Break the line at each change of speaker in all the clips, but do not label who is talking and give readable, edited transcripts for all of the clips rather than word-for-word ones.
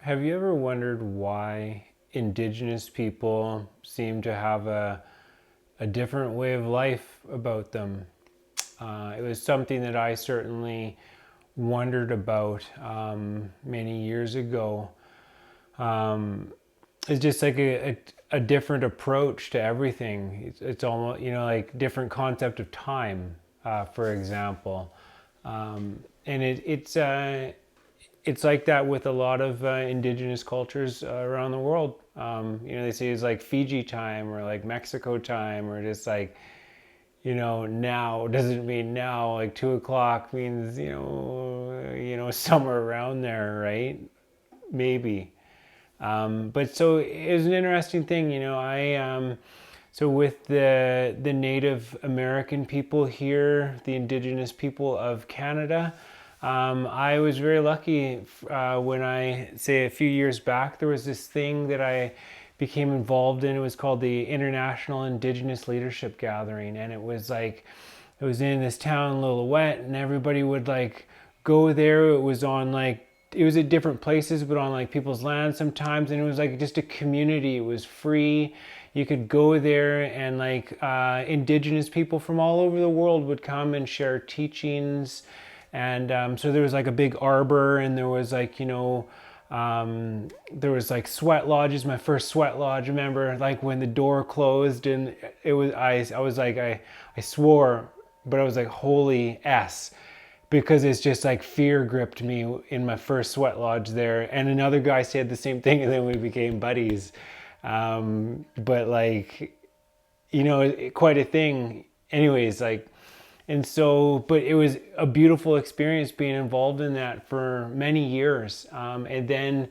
Have you ever wondered why Indigenous people seem to have a different way of life about them? It was something that I certainly wondered about many years ago. It's just like a different approach to everything. It's almost, like different concept of time, for example. And it's like that with a lot of indigenous cultures around the world. They say it's like Fiji time or like Mexico time, or just like, now doesn't mean now. Like 2 o'clock means, somewhere around there, right? Maybe. But so it was an interesting thing, so with the Native American people here, the Indigenous people of Canada, I was very lucky when I say a few years back, there was this thing that I became involved in. It was called the International Indigenous Leadership Gathering, and it was in this town, Lillooet, and everybody would like go there. It was on like it was at different places, but on like people's land sometimes, and it was like just a community. It was free. You could go there, and like Indigenous people from all over the world would come and share teachings. And so there was like a big arbor, and there was like there was like sweat lodges. My first sweat lodge, remember, like when the door closed, and it was I was like I swore, but I was like holy s, because it's just like fear gripped me in my first sweat lodge there. And another guy said the same thing, and then we became buddies. But like, quite a thing. Anyways, like, and so, but it was a beautiful experience being involved in that for many years. And then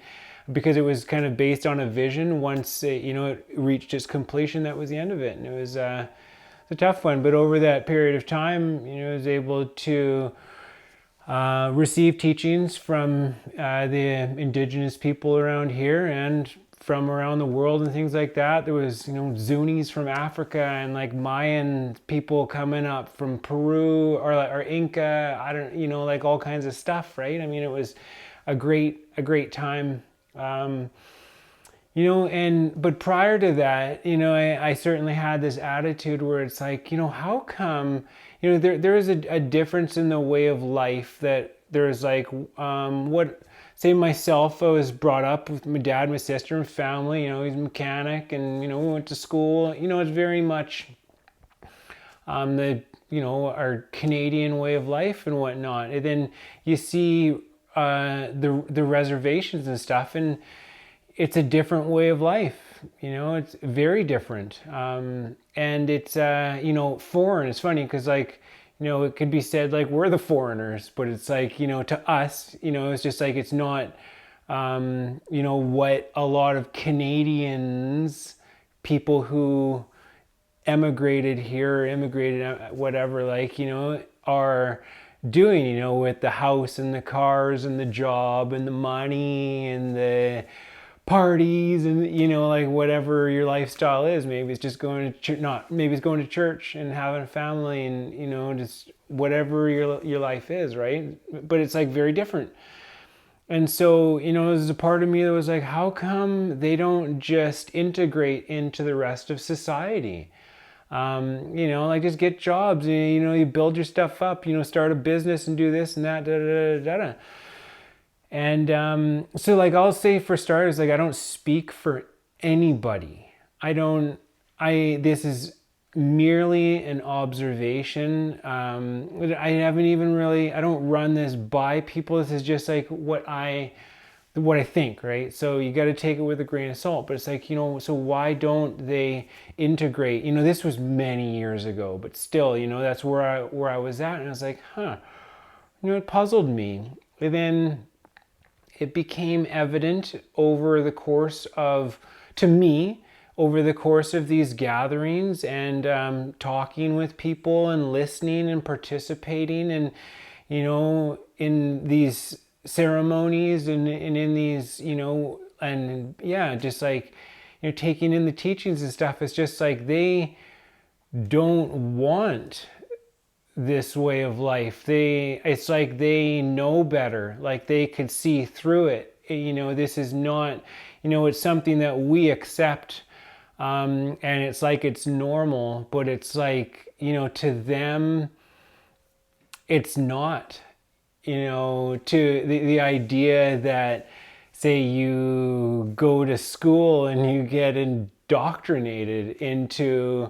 because it was kind of based on a vision, once it reached its completion, that was the end of it. And it was a tough one. But over that period of time, I was able to receive teachings from the Indigenous people around here and from around the world and things like that. There was, Zunis from Africa and like Mayan people coming up from Peru or Inca. I don't, like all kinds of stuff, right? I mean, it was a great time. But prior to that, I certainly had this attitude where it's like, how come, there is a difference in the way of life that there's like, say myself, I was brought up with my dad, my sister, and family, he's a mechanic, and, we went to school, it's very much our Canadian way of life and whatnot. And then you see the reservations and stuff, and it's a different way of life. It's very different. And it's, foreign. It's funny because like, it could be said like we're the foreigners, but it's like, to us, it's just like, it's not, what a lot of Canadians, people who emigrated here, immigrated, whatever, like, are doing, with the house and the cars and the job and the money and the parties and like whatever your lifestyle is. Maybe it's just going to church, not maybe it's going to church and having a family and just whatever your life is, right? But it's like very different. And so there's a part of me that was like, how come they don't just integrate into the rest of society? Like just get jobs, you build your stuff up, start a business and do this and that, da da da da. And so like I'll say for starters, like I don't speak for anybody. This is merely an observation. I don't run this by people. This is just like what I think, right? So you got to take it with a grain of salt. But it's like, so why don't they integrate? This was many years ago, but still, that's where I was at. And I was like, it puzzled me. And then it became evident over the course of, to me, over the course of these gatherings and talking with people and listening and participating and, in these ceremonies and in these, and yeah, just like, taking in the teachings and stuff. It's just like they don't want this way of life. It's like they know better, like they could see through it, this is not, it's something that we accept, and it's like it's normal, but it's like, to them, it's not, to the idea that, say, you go to school and you get indoctrinated into,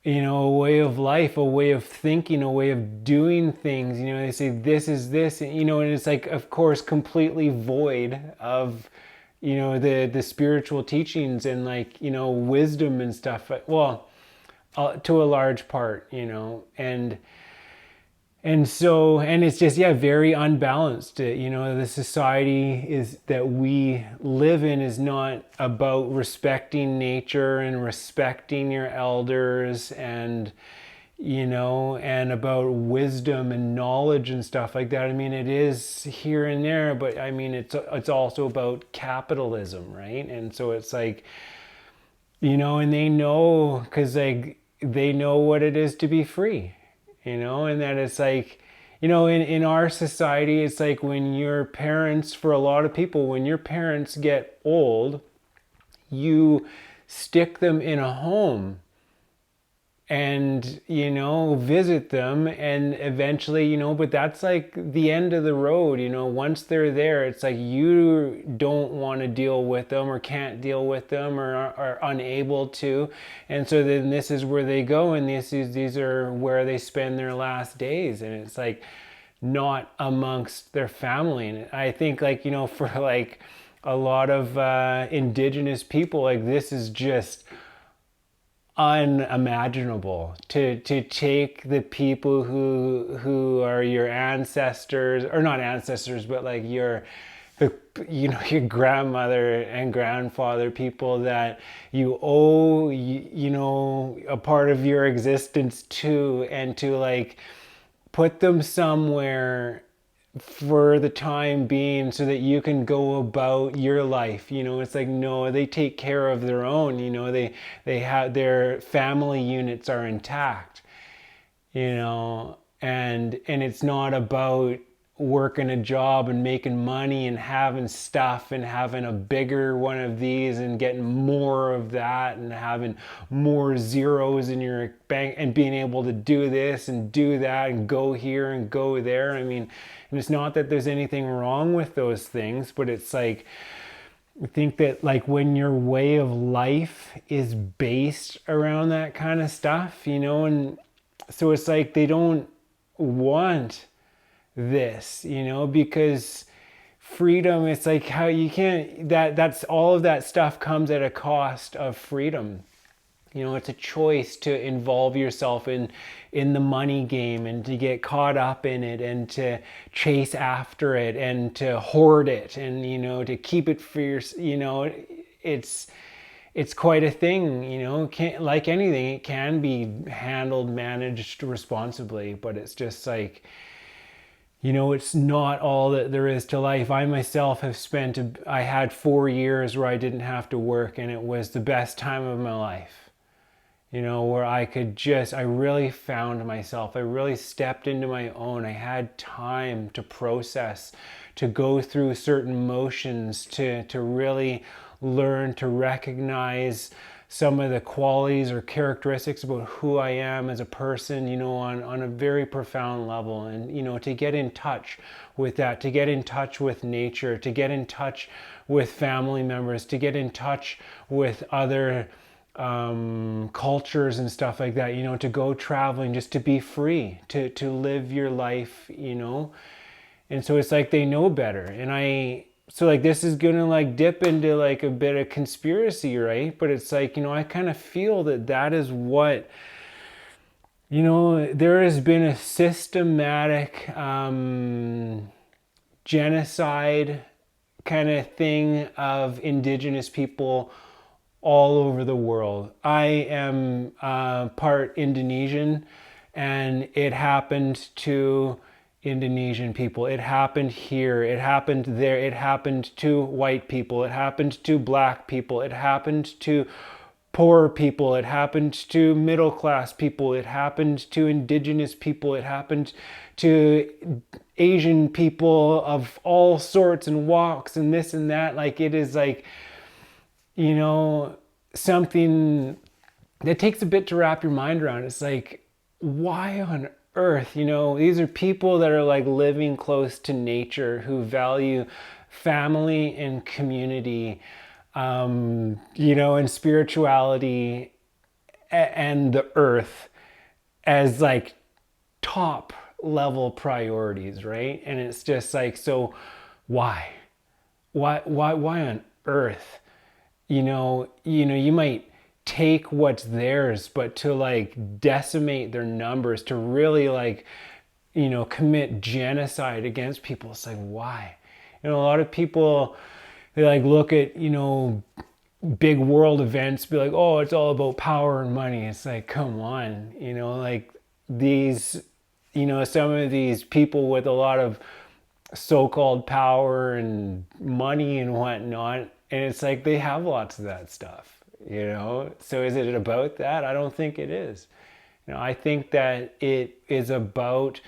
a way of life, a way of thinking, a way of doing things. They say this is this, and it's like, of course, completely void of, the spiritual teachings and, like, wisdom and stuff. Well, to a large part, and so, and it's just, yeah, very unbalanced. The society is that we live in is not about respecting nature and respecting your elders, and and about wisdom and knowledge and stuff like that. I mean, it is here and there, but I mean, it's also about capitalism, right? And so it's like, and they know, because like they know what it is to be free, and that it's like, in our society, it's like when your parents, for a lot of people, when your parents get old, you stick them in a home and, visit them, and eventually, but that's like the end of the road. Once they're there, it's like you don't want to deal with them, or can't deal with them, or are unable to, and so then this is where they go, and these are where they spend their last days, and it's like not amongst their family. And I think, like, for like a lot of Indigenous people, like, this is just unimaginable to take the people who are your ancestors, or not ancestors, but like your grandmother and grandfather, people that you owe, a part of your existence to, and to like put them somewhere for the time being so that you can go about your life. It's like, no, they take care of their own. They have, their family units are intact, and it's not about working a job and making money and having stuff and having a bigger one of these and getting more of that and having more zeros in your bank and being able to do this and do that and go here and go there. I mean, and it's not that there's anything wrong with those things, but it's like, I think that, like, when your way of life is based around that kind of stuff, and so it's like they don't want this, because freedom, it's like, how you can't, that's all of that stuff comes at a cost of freedom. It's a choice to involve yourself in the money game, and to get caught up in it, and to chase after it, and to hoard it, and to keep it for your, it's quite a thing. Can't, like anything, it can be handled, managed responsibly, but it's just like, it's not all that there is to life. I myself have I had 4 years where I didn't have to work, and it was the best time of my life. Where I really found myself. I really stepped into my own. I had time to process, to go through certain motions, to really learn to recognize some of the qualities or characteristics about who I am as a person, on a very profound level. And, to get in touch with that, to get in touch with nature, to get in touch with family members, to get in touch with other cultures and stuff like that, to go traveling, just to be free, to live your life, and so it's like they know better. And so like this is gonna like dip into like a bit of conspiracy, right? But it's like, I kind of feel that is what, there has been a systematic genocide kind of thing of Indigenous people all over the world. I am part Indonesian, and it happened to Indonesian people. It happened here. It happened there. It happened to white people. It happened to black people. It happened to poor people, it happened to middle class people, it happened to Indigenous people, it happened to Asian people of all sorts and walks and this and that. Like, it is like, something that takes a bit to wrap your mind around. It's like, why on earth? These are people that are like living close to nature, who value family and community, and spirituality and the earth as like top level priorities, right? And it's just like, so why on earth? You might take what's theirs, but to like decimate their numbers, to really like, commit genocide against people, it's like, why? A lot of people, they like look at, big world events, be like, oh, it's all about power and money. It's like, come on, like these, some of these people with a lot of so-called power and money and whatnot, and it's like they have lots of that stuff, so is it about that? I don't think it is. I think that it is about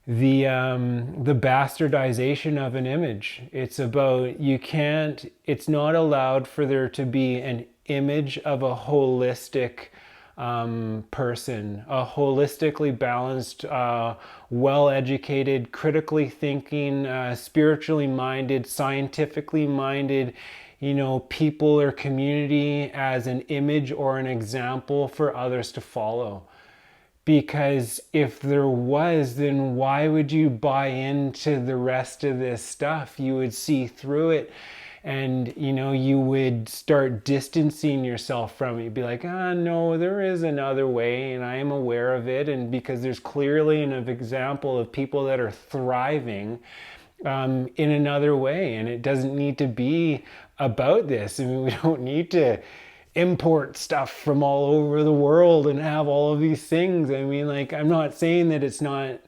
the bastardization of an image. It's about, it's not allowed for there to be an image of a holistic person, a holistically balanced, well-educated, critically thinking, spiritually minded, scientifically minded, people or community as an image or an example for others to follow. Because if there was, then why would you buy into the rest of this stuff? You would see through it, and you would start distancing yourself from it. You'd be like, no, there is another way, and I am aware of it. And because there's clearly an example of people that are thriving in another way, and it doesn't need to be about this. I mean, we don't need to import stuff from all over the world and have all of these things. I mean, like, I'm not saying that it's not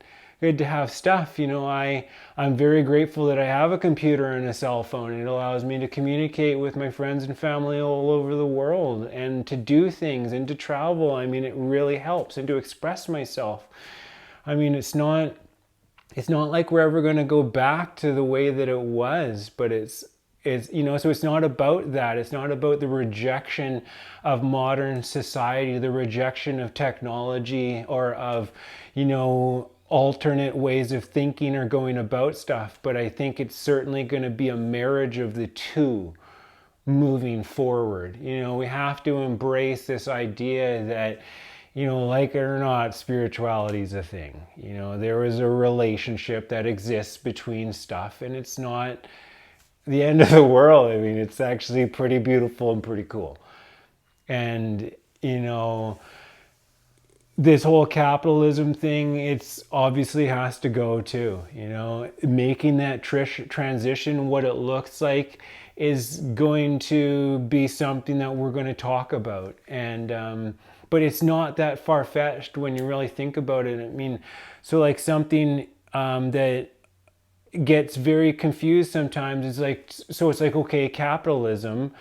good to have stuff. I'm very grateful that I have a computer and a cell phone. It allows me to communicate with my friends and family all over the world, and to do things and to travel. I mean, it really helps, and to express myself. I mean, it's not like we're ever going to go back to the way that it was, but so it's not about that. It's not about the rejection of modern society, the rejection of technology, or of, alternate ways of thinking or going about stuff. But I think it's certainly going to be a marriage of the two moving forward. We have to embrace this idea that, like it or not, spirituality is a thing. There is a relationship that exists between stuff, and it's not the end of the world. I mean, it's actually pretty beautiful and pretty cool. And, this whole capitalism thing, it's obviously has to go too. Making that transition, what it looks like, is going to be something that we're going to talk about. And, but it's not that far-fetched when you really think about it. I mean, so like something that gets very confused sometimes is like, so it's like, okay, capitalism,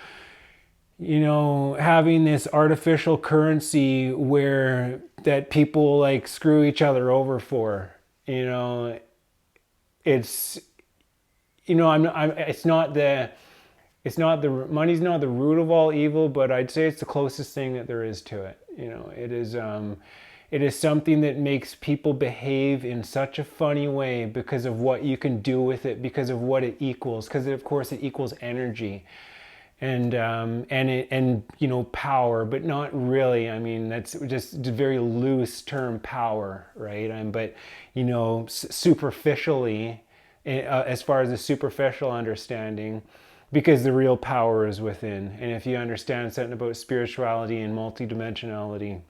having this artificial currency where that people like screw each other over for, it's, it's not the money's not the root of all evil, but I'd say it's the closest thing that there is to it. It is something that makes people behave in such a funny way because of what you can do with it, because of what it equals, because of course it equals energy and power, but not really. I mean, that's just a very loose term, power, right? But superficially, as far as a superficial understanding, because the real power is within. And if you understand something about spirituality and multidimensionality,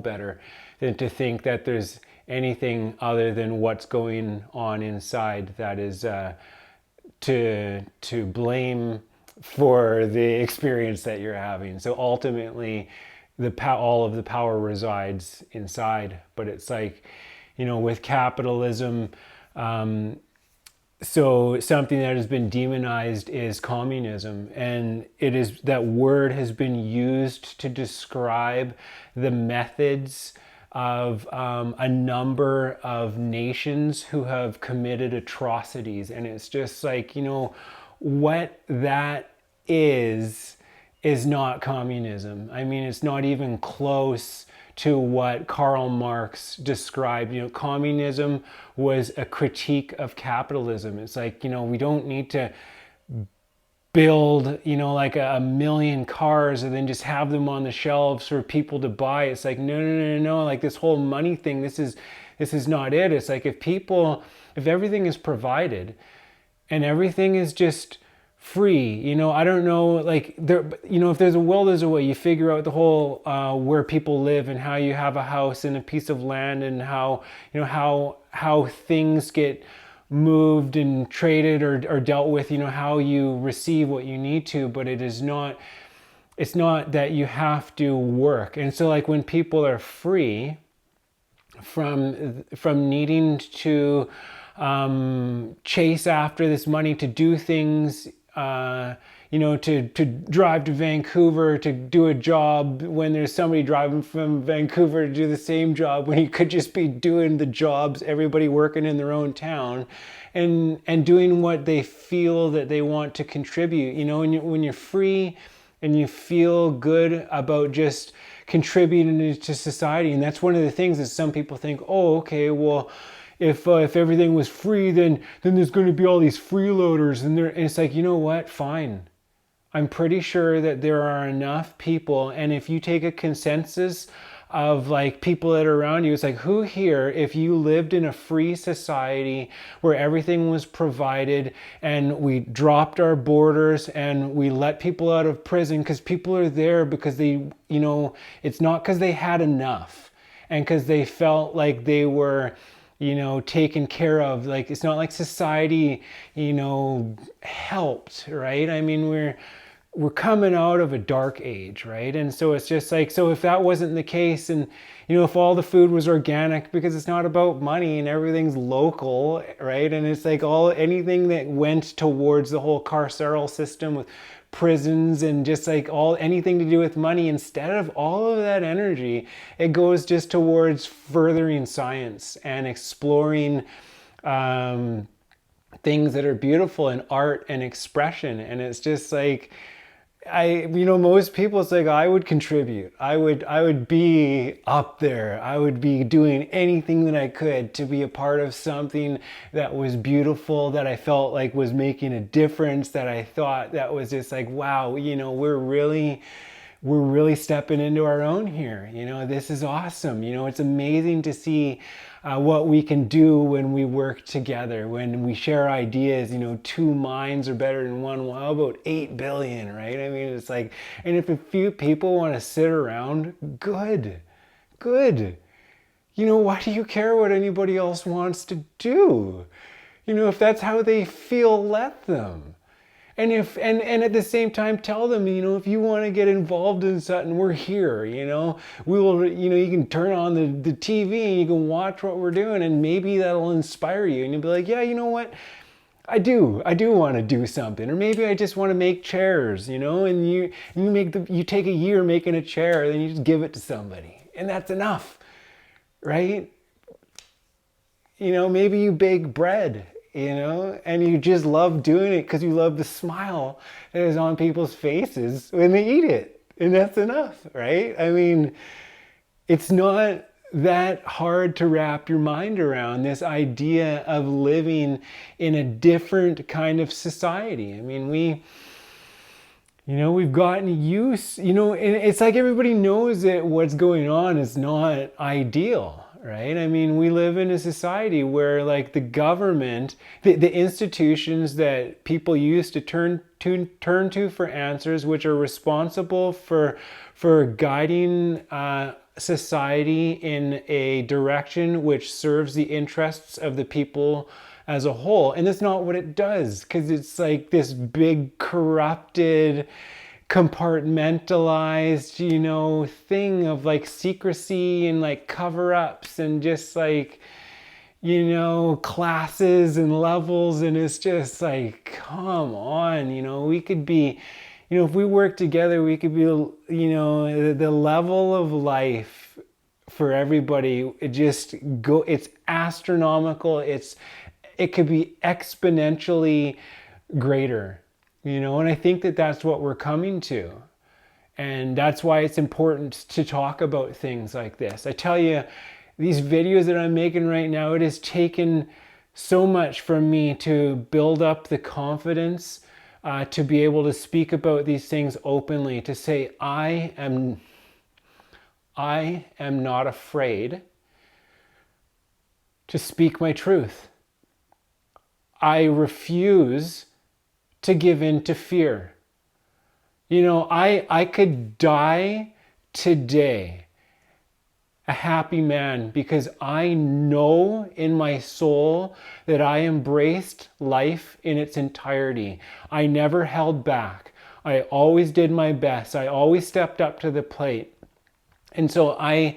better than to think that there's anything other than what's going on inside that is to blame for the experience that you're having. So ultimately, all of the power resides inside. But it's like, with capitalism, So something that has been demonized is communism, and it is that word has been used to describe the methods of a number of nations who have committed atrocities. And it's just like, what that is not communism. I mean, it's not even close to what Karl Marx described. Communism was a critique of capitalism. It's like, we don't need to build, like a million cars and then just have them on the shelves for people to buy. It's like, no, no, no, no, no. Like this whole money thing, this is not it. It's like if everything is provided and everything is just free, I don't know, like there, if there's a will, there's a way. You figure out the whole where people live and how you have a house and a piece of land and how how things get moved and traded or dealt with, how you receive what you need to. But it's not that you have to work. And so like when people are free from needing to chase after this money to do things, to drive to Vancouver to do a job when there's somebody driving from Vancouver to do the same job, when you could just be doing the jobs, everybody working in their own town and doing what they feel that they want to contribute. When you're free and you feel good about just contributing to society. And that's one of the things that some people think, oh, okay, well, if everything was free, then there's going to be all these freeloaders, and it's like, you know what? Fine. I'm pretty sure that there are enough people, and if you take a consensus of like people that are around you, it's like, who here, if you lived in a free society where everything was provided and we dropped our borders and we let people out of prison, because people are there because they, it's not because they had enough and because they felt like they were taken care of. Like, it's not like society, helped, right? I mean, we're coming out of a dark age, right? And so it's just like, so if that wasn't the case, and if all the food was organic, because it's not about money and everything's local, right? And it's like anything that went towards the whole carceral system with prisons and just like anything to do with money, instead of all of that energy, it goes just towards furthering science and exploring things that are beautiful in art and expression. And it's just like, most people, it's like, I would contribute. I would be up there. I would be doing anything that I could to be a part of something that was beautiful, that I felt like was making a difference, that I thought that was just like, wow, we're really stepping into our own here. This is awesome. It's amazing to see what we can do when we work together, when we share ideas. Two minds are better than one. Well, how about 8 billion, right? I mean, it's like, and if a few people want to sit around, good. Why do you care what anybody else wants to do? If that's how they feel, let them. And at the same time, tell them, if you want to get involved in something, we're here. We will, you can turn on the TV and you can watch what we're doing, and maybe that'll inspire you, and you'll be like, yeah, you know what? I do want to do something. Or maybe I just want to make chairs, and you take a year making a chair, then you just give it to somebody, and that's enough, right? Maybe you bake bread, and you just love doing it because you love the smile that is on people's faces when they eat it. And that's enough, right? I mean, it's not that hard to wrap your mind around this idea of living in a different kind of society. I mean, we've gotten used, and it's like everybody knows that what's going on is not ideal. Right? I mean, we live in a society where like the government, the institutions that people use to turn to for answers, which are responsible for guiding society in a direction which serves the interests of the people as a whole. And that's not what it does, because it's like this big corrupted, compartmentalized, thing of like secrecy and like cover-ups and just like, classes and levels, and it's just like, come on, we could be, if we work together, we could be, the level of life for everybody, it's astronomical. It could be exponentially greater, and I think that that's what we're coming to. And that's why it's important to talk about things like this. I tell you, these videos that I'm making right now, it has taken so much from me to build up the confidence to be able to speak about these things openly, to say, I am not afraid to speak my truth. I refuse to give in to fear. I could die today a happy man because I know in my soul that I embraced life in its entirety. I never held back. I always did my best. I always stepped up to the plate. And so I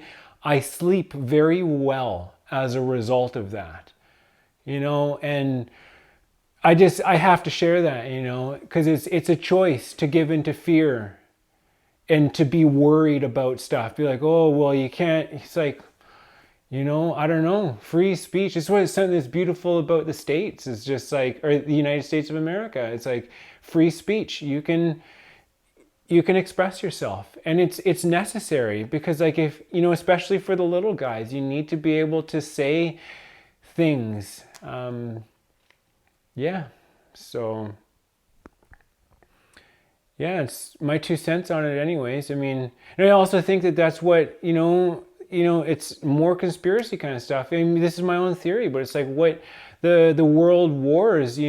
sleep very well as a result of that. And I have to share that, because it's a choice to give into fear and to be worried about stuff. Be like, oh, well, you can't. It's like, I don't know. Free speech. It's something that's beautiful about the States. It's just like, or the United States of America. It's like free speech. You can express yourself, and it's necessary because, like, if especially for the little guys, you need to be able to say things. Yeah, so yeah, it's my 2 cents on it anyways. I mean, and I also think that that's what, it's more conspiracy kind of stuff. I mean, this is my own theory, but it's like what the world wars,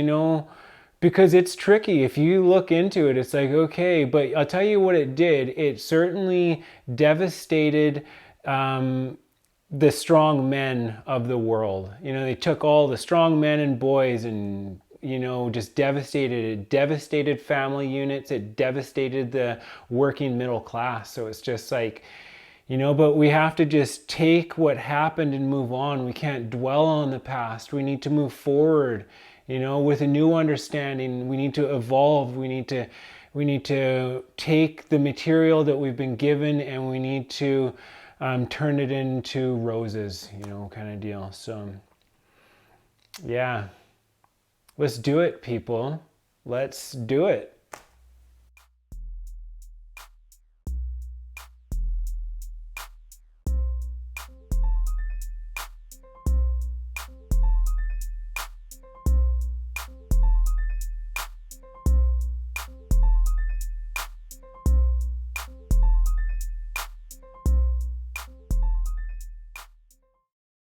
because it's tricky. If you look into it, it's like, okay, but I'll tell you what it did. It certainly devastated the strong men of the world. They took all the strong men and boys and, just devastated family units. It devastated the working middle class. So it's just like, but we have to just take what happened and move on. We can't dwell on the past. We need to move forward, with a new understanding. We need to evolve. We need to take the material that we've been given, and we need to turn it into roses, kind of deal. So yeah, let's do it, people. Let's do it.